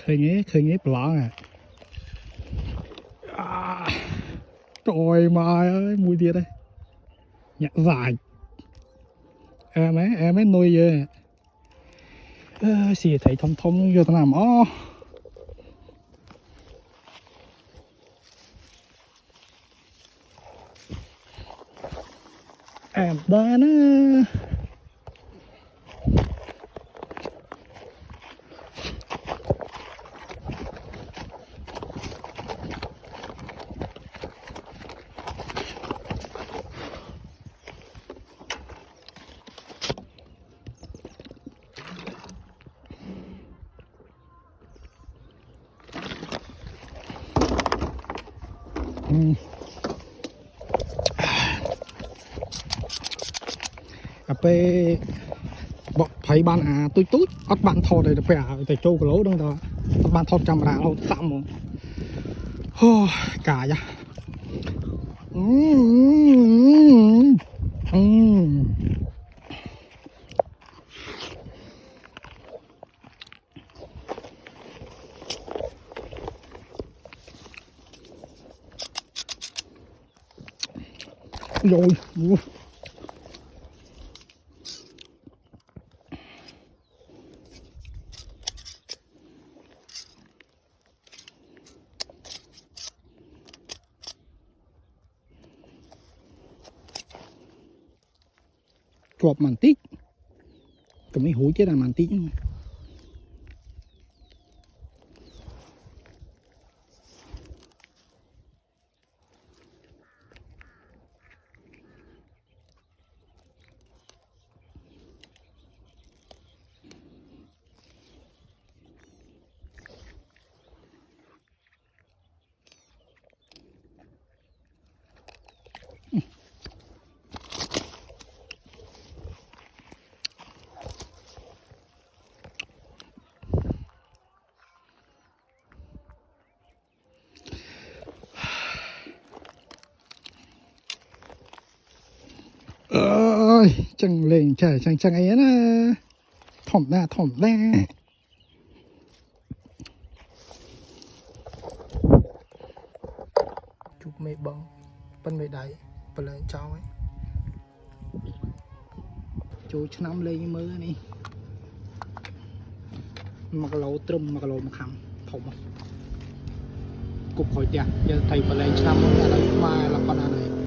khơi nghe plong à. Trời mà ơi mùi tiệt đây nhặt dài em ấy nuôi về xì thấy thông thông vô tao làm ó em đó nó pe bọ thấy ban tôi tút ớt bạn thò đây phải phải trâu cái lỗ đâu đó bạn thò chăm ra đâu sạm rồi cả ya rồi chọp màn tít cái mấy hối chết là màn tít ơi chẳng lên trời chẳng ấy na thỏm ra chụp mẹ bông bên mẹ đáy và lên cháu ấy chú năm lên mưa này mặc lỗ trùm mặc lỗ mặc hầm thỏm cục khỏi tiền giờ thầy và lên năm là đây mai là con này